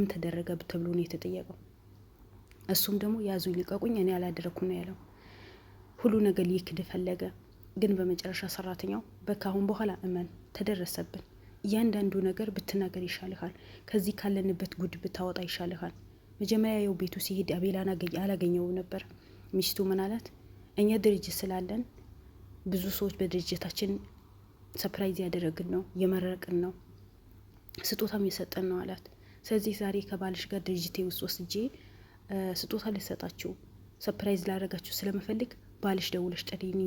ምን ተደረገ ተብሎ ነው የተጠየቀው። እሱም ደግሞ ያዙ ይልቀቁኝ እኔ አላደረኩም ነው ያለው። ሁሉ ነገር ሊክድ ፈለገ። ግን በመጨረሻ ሰራተኛው በካሁን በኋላ እመን ተደረሰብን፣ እያንዳንዱ ነገር ብትናገር ይሻልሃል፣ ከዚህ ካለንበት ጉድ ብታወጣ ይሻልሃል። መጀመሪያ የው ቤቱ ሲሄድ አቤላን አላገኘው ነበር። ሚስቱ ምን አላት? እኛ ድርጅት ስላለን ብዙ ሰዎች በድርጅታችን ሰፕራይዝ ያደረግን ነው፣ የመረቅን ነው፣ ስጦታም የሰጠን ነው አላት። ስለዚህ ዛሬ ከባልሽ ጋር ድርጅቴ ውስጥ ወስጄ ስጦታ ልሰጣችሁ ሰፕራይዝ ላደረጋችሁ ስለመፈልግ ባልሽ ደውለሽ ጠሪኝ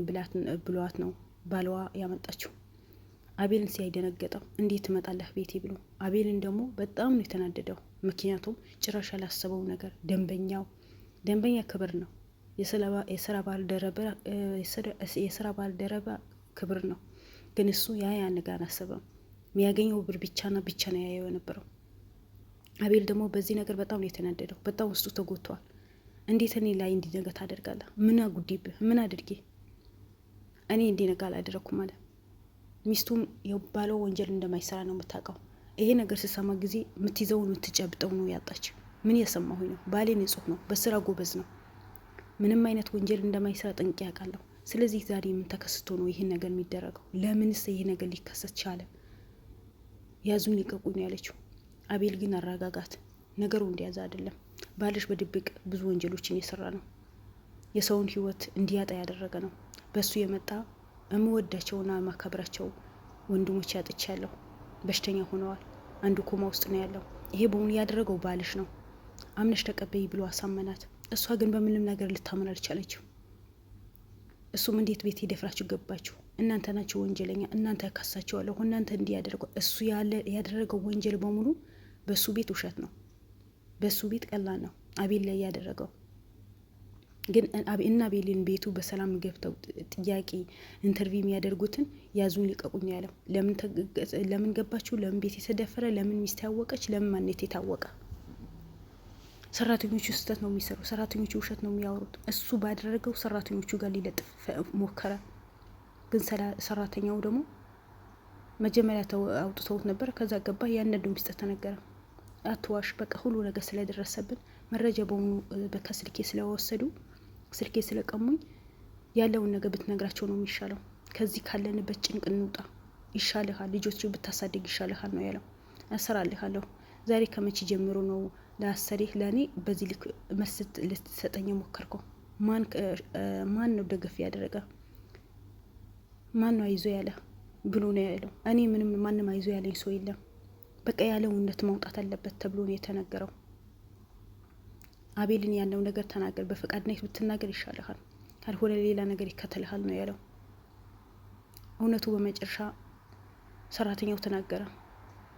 ብሏት ነው ባለዋ ያመጣችው። አቤልን ሲያይደነገጠው እንዴት ትመጣለህ ቤቴ ብሎ፣ አቤልን ደግሞ በጣም ነው የተናደደው። ምክንያቱም ጭራሽ ያላሰበው ነገር ደንበኛ ክብር ነው፣ የስራ ባልደረባ ክብር ነው። ግን እሱ ያ ነገር አላሰበም። የሚያገኘው ብር ብቻና ብቻ ነው ያየው የነበረው። አቤል ደግሞ በዚህ ነገር በጣም ነው የተናደደው። በጣም ውስጡ ተጎድቷል። እንዴት እኔ ላይ እንዲነጋ ታደርጋለህ? ምን አጉዲብህ? ምን አድርጌ? እኔ እንዲነጋ አላደረኩም አለ። ሚስቱም የባለው ወንጀል እንደማይሰራ ነው የምታውቀው። ይሄ ነገር ስሰማ ጊዜ የምትይዘውን የምትጨብጠው ነው ያጣች። ምን የሰማሁኝ ነው? ባሌ ንጹህ ነው፣ በስራ ጎበዝ ነው፣ ምንም አይነት ወንጀል እንደማይሰራ ጠንቅቄ ያውቃለሁ። ስለዚህ ዛሬ ምን ተከስቶ ነው ይህን ነገር የሚደረገው? ለምንስ ይሄ ነገር ሊከሰት ቻለ? ያዙኝ ልቀቁኝ ነው ያለችው። አቤል ግን አረጋጋት። ነገሩ እንዲያዛ አይደለም። ባልሽ በድብቅ ብዙ ወንጀሎችን የሰራ ነው፣ የሰውን ህይወት እንዲያጣ ያደረገ ነው። በሱ የመጣ የምወዳቸውና ማከብራቸው ወንድሞች ያጥቻለሁ፣ በሽተኛ ሆነዋል። አንዱ ኮማ ውስጥ ነው ያለው። ይሄ በሙሉ ያደረገው ባልሽ ነው፣ አምነሽ ተቀበይ ብሎ አሳመናት። እሷ ግን በምንም ነገር ልታመን አልቻለችው። እሱም እንዴት ቤት ይደፍራችሁ ገባችሁ? እናንተ ናችሁ ወንጀለኛ፣ እናንተ ያካሳችኋለሁ፣ እናንተ እንዲያደርገው። እሱ ያደረገው ወንጀል በሙሉ በሱ ቤት ውሸት ነው፣ በሱ ቤት ቀላል ነው አቤል ላይ ያደረገው። ግን እና አቤልን ቤቱ በሰላም ገብተው ጥያቄ ኢንተርቪው የሚያደርጉትን ያዙን ልቀቁኝ ያለው ለምን ገባችሁ? ለምን ቤት የተደፈረ? ለምን ሚስት ያወቀች? ለምን ማንነት የታወቀ? ሰራተኞቹ ስህተት ነው የሚሰሩ፣ ሰራተኞቹ ውሸት ነው የሚያወሩት። እሱ ባደረገው ሰራተኞቹ ጋር ሊለጥፍ ሞከረ። ግን ሰራተኛው ደግሞ መጀመሪያ አውጥተውት ነበር። ከዛ ገባ፣ ያንዱ ሚስጥር ተነገረ። አትዋሽ፣ በቃ ሁሉ ነገር ስለደረሰብን መረጃ በሙሉ ከስልኬ ስለወሰዱ ስልኬ ስለቀሙኝ ያለውን ነገር ብትነግራቸው ነው የሚሻለው። ከዚህ ካለንበት ጭንቅ እንውጣ ይሻልሃል፣ ልጆች ብታሳድግ ይሻልሃል ነው ያለው። አሰራልሃለሁ። ዛሬ ከመቼ ጀምሮ ነው ለአሰሪህ ለእኔ በዚህ ልክ መስት ልትሰጠኝ ሞከርከው? ማን ነው ደገፍ ያደረገ? ማን ነው አይዞ ያለ ብሎ ነው ያለው። እኔ ምንም ማንም አይዞ ያለኝ ሰው የለም። በቃ ያለው እውነት ማውጣት አለበት ተብሎ ነው የተነገረው። አቤልን ያለው ነገር ተናገር፣ በፈቃድነት ብትናገር ይሻልሃል፣ ካልሆነ ሌላ ነገር ይከተልሃል ነው ያለው። እውነቱ በመጨረሻ ሰራተኛው ተናገረ።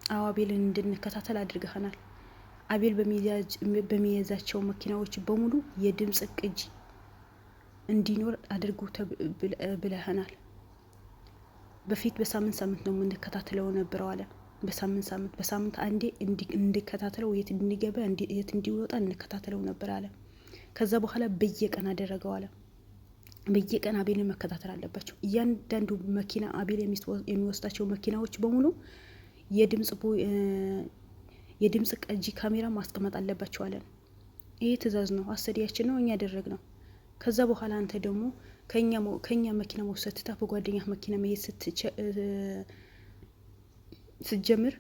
አዎ አቤልን እንድንከታተል አድርገናል። አቤል በሚያዛቸው መኪናዎች በሙሉ የድምጽ ቅጂ እንዲኖር አድርጎ ብለህናል። በፊት በሳምንት ነው የምንከታተለው ነበረው አለ። በሳምንት አንዴ እንድከታተለው፣ የት እንዲገባ የት እንዲወጣ እንከታተለው ነበር አለ። ከዛ በኋላ በየቀን አደረገው አለ። በየቀን አቤልን መከታተል አለባቸው። እያንዳንዱ መኪና አቤል የሚወስዳቸው መኪናዎች በሙሉ የድምጽ ቀጂ ካሜራ ማስቀመጥ አለባቸው አለን። ይሄ ትዕዛዝ ነው፣ አሰሪያችን ነው፣ እኛ ያደረግ ነው። ከዛ በኋላ አንተ ደግሞ ከኛ መኪና መውሰድ ትታ በጓደኛ መኪና መሄድ ስትጀምር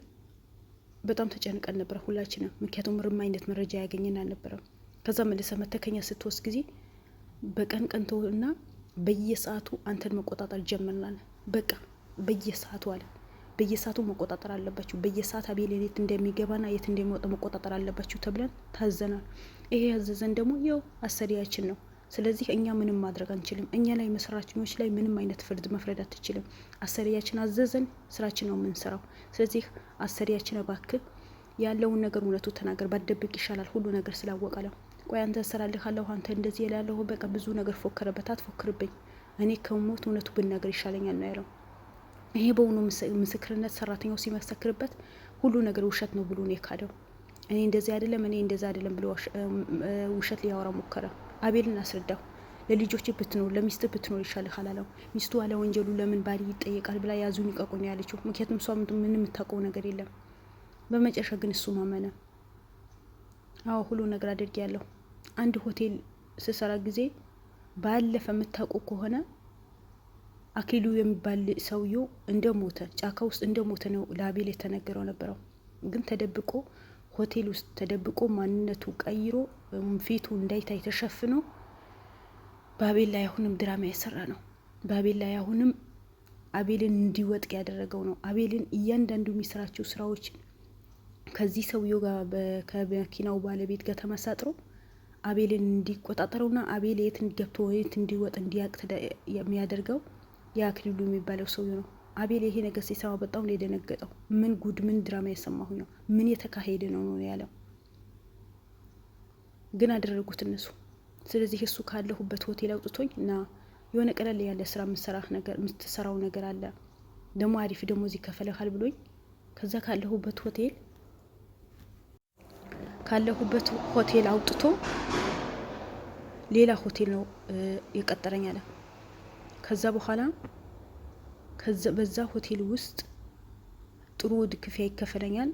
በጣም ተጨንቀን ነበር ሁላችንም። ምክንያቱም ምንም አይነት መረጃ ያገኘን አልነበረም። ከዛ መልሰ መተከኛ ስትወስድ ጊዜ በቀን ተውና በየሰዓቱ አንተን መቆጣጠር ጀመርናል። በቃ በየሰዓቱ አለ፣ በየሰዓቱ መቆጣጠር አለባችሁ፣ በየሰዓት አቤል የት እንደሚገባና የት እንደሚወጣ መቆጣጠር አለባችሁ ተብለን ታዘናል። ይሄ ያዘዘን ደግሞ ያው አሰሪያችን ነው። ስለዚህ እኛ ምንም ማድረግ አንችልም። እኛ ላይ መስራችኞች ላይ ምንም አይነት ፍርድ መፍረድ አትችልም። አሰሪያችን አዘዘን፣ ስራችን ነው የምንሰራው። ስለዚህ አሰሪያችን እባክህ ያለውን ነገር እውነቱ ተናገር፣ ባትደብቅ ይሻላል፣ ሁሉ ነገር ስላወቀ ነው። ቆይ አንተ እሰራልሃለሁ፣ አንተ እንደዚህ ያላለሁ፣ በቃ ብዙ ነገር ፎከረበት። አትፎክርብኝ፣ እኔ ከሞት እውነቱ ብናገር ይሻለኛል ነው ያለው። ይሄ በእውኑ ምስክርነት ሰራተኛው ሲመሰክርበት ሁሉ ነገር ውሸት ነው ብሎ ነው የካደው። እኔ እንደዚህ አይደለም፣ እኔ እንደዚህ አይደለም ብሎ ውሸት ሊያወራ ሞከረ። አቤልን አስረዳው። ለልጆች ብትኖር ለሚስት ብትኖር ይሻልሃል አለው። ሚስቱ አለ ወንጀሉ ለምን ባል ይጠየቃል ብላ ያዙን ይቀቁኝ ያለችው። ምክንያቱም እሷ ምንም የምታውቀው ነገር የለም። በመጨረሻ ግን እሱ ማመነ። አዎ ሁሉ ነገር አድርጌያለሁ። አንድ ሆቴል ስሰራ ጊዜ ባለፈ የምታውቁ ከሆነ አክሊሉ የሚባል ሰውየው እንደሞተ ጫካ ውስጥ እንደሞተ ነው ለአቤል የተነገረው ነበረው። ግን ተደብቆ ሆቴል ውስጥ ተደብቆ ማንነቱ ቀይሮ ፊቱ እንዳይታይ ተሸፍኖ በአቤል ላይ አሁንም ድራማ የሰራ ነው። በአቤል ላይ አሁንም አቤልን እንዲወጥቅ ያደረገው ነው። አቤልን እያንዳንዱ የሚሰራቸው ስራዎችን ከዚህ ሰውየው ጋር ከመኪናው ባለቤት ጋር ተመሳጥሮ አቤልን እንዲቆጣጠረውና አቤል የት ገብቶ የት እንዲወጥ እንዲያቅ የሚያደርገው የአክሊሉ የሚባለው ሰውዬው ነው። አቤል ይሄ ነገር ሲሰማ በጣም ነው የደነገጠው። ምን ጉድ፣ ምን ድራማ የሰማሁ ነው፣ ምን የተካሄደ ነው ያለው። ግን አደረጉት እነሱ። ስለዚህ እሱ ካለሁበት ሆቴል አውጥቶኝ እና የሆነ ቀለል ያለ ስራ የምትሰራው ነገር አለ ደግሞ አሪፍ ደሞዝ ይከፈለሃል ብሎኝ ከዛ ካለሁበት ሆቴል አውጥቶ ሌላ ሆቴል ነው የቀጠረኝ አለ። ከዛ በኋላ በዛ ሆቴል ውስጥ ጥሩ ክፍያ ይከፈለኛል፣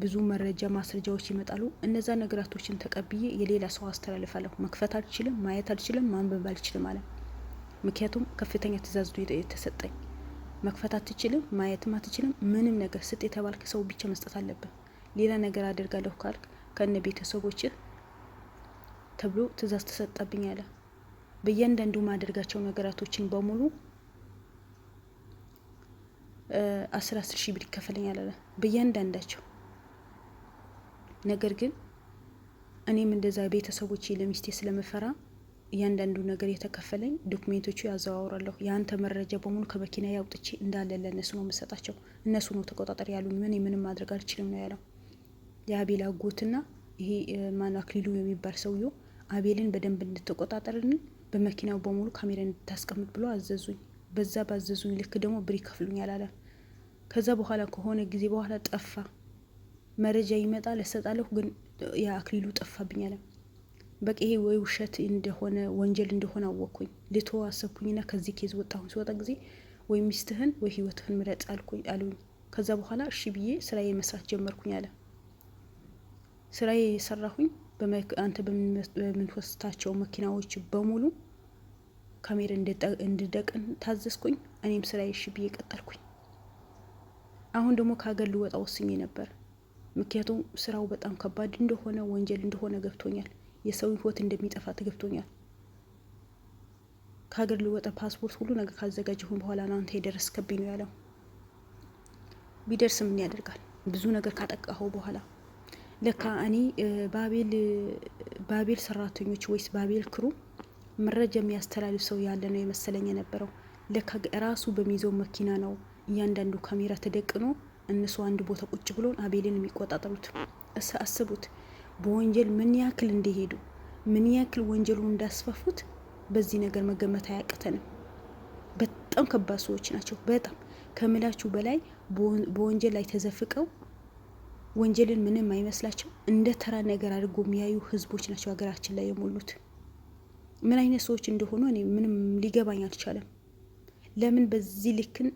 ብዙ መረጃ ማስረጃዎች ይመጣሉ። እነዛ ነገራቶችን ተቀብዬ የሌላ ሰው አስተላልፋለሁ። መክፈት አልችልም፣ ማየት አልችልም፣ ማንበብ አልችልም አለ። ምክንያቱም ከፍተኛ ትእዛዝ የተሰጠኝ መክፈት አትችልም፣ ማየትም አትችልም፣ ምንም ነገር ስጥ የተባልክ ሰው ብቻ መስጠት አለብን። ሌላ ነገር አደርጋለሁ ካልክ ከነ ቤተሰቦችህ ተብሎ ትእዛዝ ተሰጠብኝ አለ። በእያንዳንዱ ማደርጋቸው ነገራቶችን በሙሉ 10 ሺህ ብር ይከፈለኛል አለ በእያንዳንዳቸው። ነገር ግን እኔም እንደዛ ቤተሰቦቼ ለሚስቴ ስለምፈራ እያንዳንዱ ነገር የተከፈለኝ ዶክሜንቶቹ ያዘዋውራለሁ። የአንተ መረጃ በሙሉ ከመኪና ያውጥቼ እንዳለ ለእነሱ ነው የምሰጣቸው። እነሱ ነው ተቆጣጣሪ ያሉኝ። ምንም ማድረግ አልችልም ነው ያለው። የአቤል አጎትና ይሄ ማነው አክሊሉ የሚባል ሰውዬው አቤልን በደንብ እንድትቆጣጠርን በመኪናው በሙሉ ካሜራ እንድታስቀምጥ ብሎ አዘዙኝ። በዛ ባዘዙኝ ልክ ደግሞ ብር ይከፍሉኛል አለ። ከዛ በኋላ ከሆነ ጊዜ በኋላ ጠፋ። መረጃ ይመጣል እሰጣለሁ፣ ግን የአክሊሉ ጠፋብኝ አለ። በቃ ይሄ ወይ ውሸት እንደሆነ ወንጀል እንደሆነ አወቅኩኝ። ልተወው አሰብኩኝና ከዚህ ኬዝ ወጣሁኝ። ሲወጣ ጊዜ ወይ ሚስትህን ወይ ህይወትህን ምረጥ አሉኝ። ከዛ በኋላ እሺ ብዬ ስራዬ መስራት ጀመርኩኝ አለ። ስራዬ የሰራሁኝ አንተ በምንወስታቸው መኪናዎች በሙሉ ካሜራ እንድደቅን ታዘዝኩኝ። እኔም ስራዬ እሺ ብዬ ቀጠልኩኝ። አሁን ደግሞ ከሀገር ልወጣ ወስኜ ነበር። ምክንያቱም ስራው በጣም ከባድ እንደሆነ ወንጀል እንደሆነ ገብቶኛል። የሰው ህይወት እንደሚጠፋ ተገብቶኛል። ከሀገር ልወጣ ፓስፖርት ሁሉ ነገር ካዘጋጀሁን በኋላ ነው አንተ የደረስከብኝ ነው ያለው። ቢደርስ ምን ያደርጋል? ብዙ ነገር ካጠቃኸው በኋላ ለካ እኔ በአቤል ሰራተኞች ወይስ በአቤል ክሩ መረጃ የሚያስተላልፍ ሰው ያለ ነው የመሰለኝ የነበረው። ለካ ራሱ በሚይዘው መኪና ነው እያንዳንዱ ካሜራ ተደቅኖ እነሱ አንድ ቦታ ቁጭ ብሎን አቤልን የሚቆጣጠሩት። አስቡት በወንጀል ምን ያክል እንደሄዱ፣ ምን ያክል ወንጀሉን እንዳስፋፉት በዚህ ነገር መገመት አያቅተንም። በጣም ከባድ ሰዎች ናቸው። በጣም ከምላችሁ በላይ በወንጀል ላይ ተዘፍቀው ወንጀልን ምንም አይመስላቸው እንደ ተራ ነገር አድርጎ የሚያዩ ህዝቦች ናቸው ሀገራችን ላይ የሞሉት። ምን አይነት ሰዎች እንደሆኑ እኔ ምንም ሊገባኝ አልቻለም። ለምን በዚህ ልክን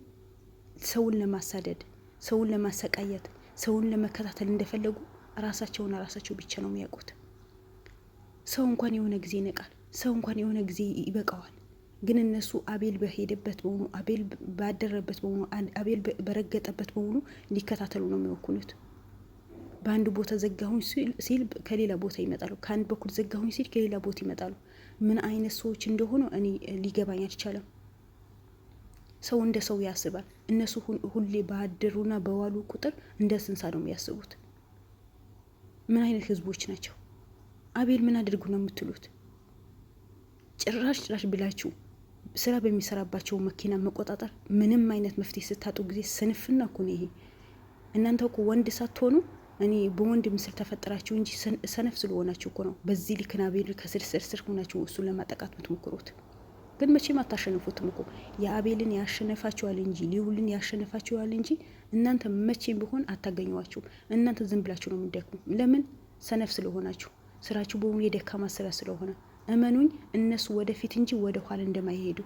ሰውን ለማሳደድ፣ ሰውን ለማሰቃየት፣ ሰውን ለመከታተል እንደፈለጉ ራሳቸው ብቻ ነው የሚያውቁት። ሰው እንኳን የሆነ ጊዜ ይነቃል፣ ሰው እንኳን የሆነ ጊዜ ይበቃዋል። ግን እነሱ አቤል በሄደበት በሙሉ፣ አቤል ባደረበት በሙሉ፣ አቤል በረገጠበት በሙሉ ሊከታተሉ ነው የሚወኩኑት። በአንድ ቦታ ዘጋሁኝ ሲል ከሌላ ቦታ ይመጣሉ። ከአንድ በኩል ዘጋሁኝ ሲል ከሌላ ቦታ ይመጣሉ። ምን አይነት ሰዎች እንደሆኑ እኔ ሊገባኝ አልቻለም። ሰው እንደ ሰው ያስባል። እነሱ ሁሌ ባደሩና በዋሉ ቁጥር እንደ እንስሳ ነው የሚያስቡት። ምን አይነት ህዝቦች ናቸው? አቤል ምን አድርጉ ነው የምትሉት? ጭራሽ ብላችሁ ስራ በሚሰራባቸው መኪና መቆጣጠር ምንም አይነት መፍትሄ ስታጡ ጊዜ ስንፍና እኮ ነው ይሄ። እናንተ እኮ ወንድ ሳትሆኑ እኔ በወንድ ምስል ተፈጠራችሁ እንጂ ሰነፍ ስለሆናችሁ እኮ ነው በዚህ ልክ አቤል ከስር ሆናችሁ እሱን ለማጠቃት የምትሞክሩት። ግን መቼም አታሸንፉትም እኮ። የአቤልን ያሸነፋችኋል እንጂ ሊውልን ያሸነፋችኋል እንጂ እናንተ መቼም ቢሆን አታገኘዋችሁ። እናንተ ዝም ብላችሁ ነው የምትደክሙ። ለምን? ሰነፍ ስለሆናችሁ፣ ስራችሁ በሙሉ የደካማ ስራ ስለሆነ። እመኑኝ እነሱ ወደፊት እንጂ ወደ ኋላ እንደማይሄዱ